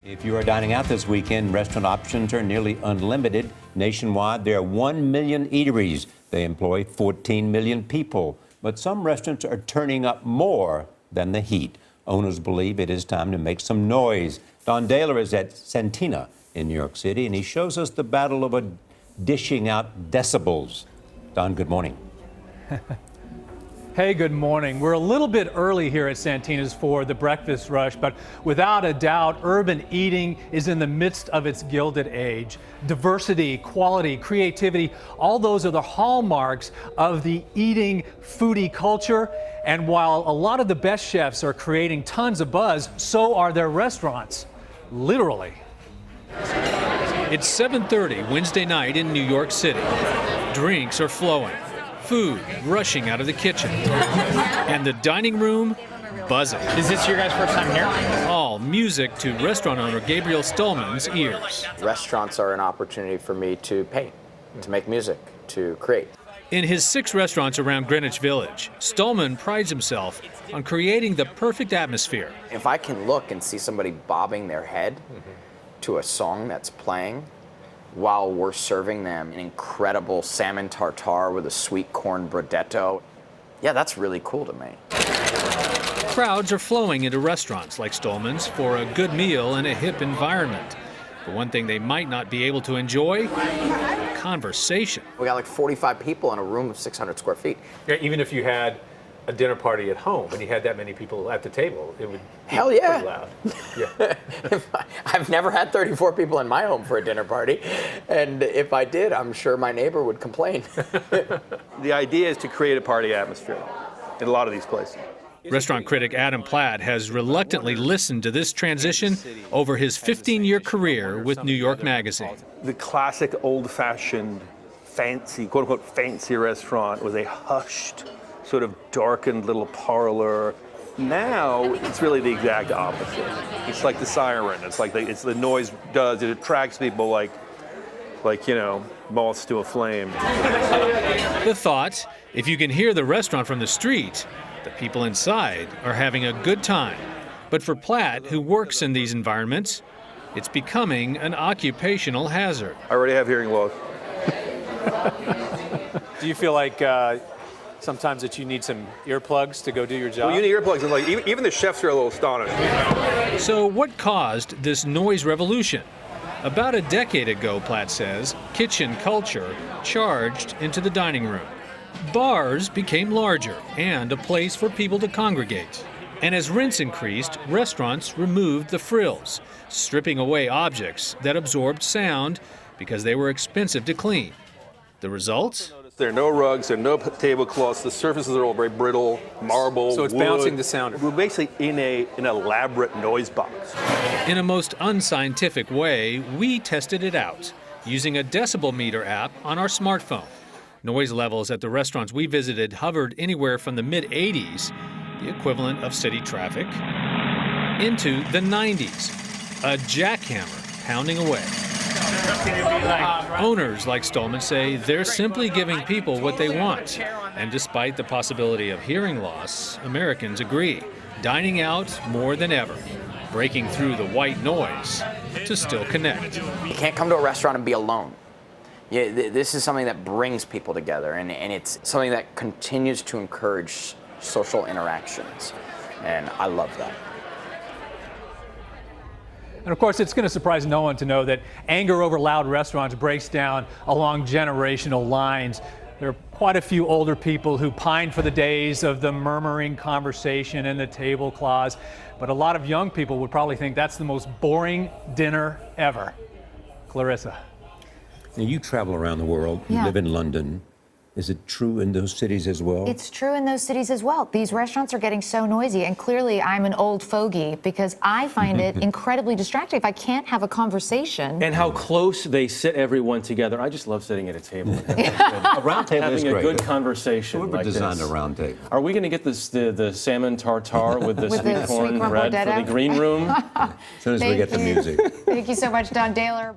If you are dining out this weekend, restaurant options are nearly unlimited. Nationwide, there are 1 million eateries. They employ 14 million people. But some restaurants are turning up more than the heat. Owners believe it is time to make some noise. Dahler is at Santina in New York City, and he shows us the battle over dishing out decibels. Don, good morning. Hey, good morning. We're a little bit early here at Santina's for the breakfast rush, but without a doubt, urban eating is in the midst of its gilded age. Diversity, quality, creativity, all those are the hallmarks of the eating foodie culture. And while a lot of the best chefs are creating tons of buzz, so are their restaurants, literally. It's 7:30 Wednesday night in New York City. Drinks are flowing. Food rushing out of the kitchen, and the dining room buzzing. Is this your guys' first time here? All music to restaurant owner Gabriel Stolman's ears. Restaurants are an opportunity for me to paint, to make music, to create. In his 6 restaurants around Greenwich Village, Stolman prides himself on creating the perfect atmosphere. If I can look and see somebody bobbing their head to a song that's playing, while we're serving them an incredible salmon tartare with a sweet corn brodetto, yeah, that's really cool to me. Crowds are flowing into restaurants like Stolman's for a good meal in a hip environment. But one thing they might not be able to enjoy, a conversation. We got like 45 people in a room of 600 square feet. Yeah, even if you had a dinner party at home and you had that many people at the table, it would be Hell yeah. pretty loud. Yeah. I've never had 34 people in my home for a dinner party, and if I did, I'm sure my neighbor would complain. The idea is to create a party atmosphere in a lot of these places. Restaurant critic Adam Platt has reluctantly listened to this transition over his 15-year career with New York Magazine. The classic old-fashioned, fancy, quote-unquote fancy restaurant was a hushed, sort of darkened little parlor. Now it's really the exact opposite. It's like the siren. It's like it's the noise does. It attracts people like you know, moths to a flame. The thought, if you can hear the restaurant from the street, the people inside are having a good time. But for Platt, who works in these environments, it's becoming an occupational hazard. I already have hearing loss. Do you feel like sometimes that you need some earplugs to go do your job? Well, you need earplugs, and like even the chefs are a little astonished. So what caused this noise revolution? About a decade ago, Platt says, kitchen culture charged into the dining room. Bars became larger and a place for people to congregate. And as rents increased, restaurants removed the frills, stripping away objects that absorbed sound because they were expensive to clean. The result? There are no rugs, there are no tablecloths, the surfaces are all very brittle, marble, So it's wood. bouncing the sound. We're basically in an elaborate noise box. In a most unscientific way, we tested it out using a decibel meter app on our smartphone. Noise levels at the restaurants we visited hovered anywhere from the mid-80s, the equivalent of city traffic, into the 90s, a jackhammer pounding away. Owners like Stolman say they're simply giving people what they want. And despite the possibility of hearing loss, Americans agree, dining out more than ever, breaking through the white noise to still connect. You can't come to a restaurant and be alone. Yeah, this is something that brings people together, and it's something that continues to encourage social interactions, and I love that. And of course, it's going to surprise no one to know that anger over loud restaurants breaks down along generational lines. There are quite a few older people who pine for the days of the murmuring conversation and the tablecloths, but a lot of young people would probably think that's the most boring dinner ever. Clarissa. Now, you travel around the world. You live in London. Is it true in those cities as well? It's true in those cities as well. These restaurants are getting so noisy, and clearly I'm an old fogey because I find it incredibly distracting if I can't have a conversation. And how close they sit everyone together. I just love sitting at a table. A round table is Having great. a good conversation. Whoever like designed this. a round table. Are we going to get the salmon tartare with the With the sweet corn sweet corn bread for brodetto? the green room? As soon as we get the music. Thank you so much, Don Dahler.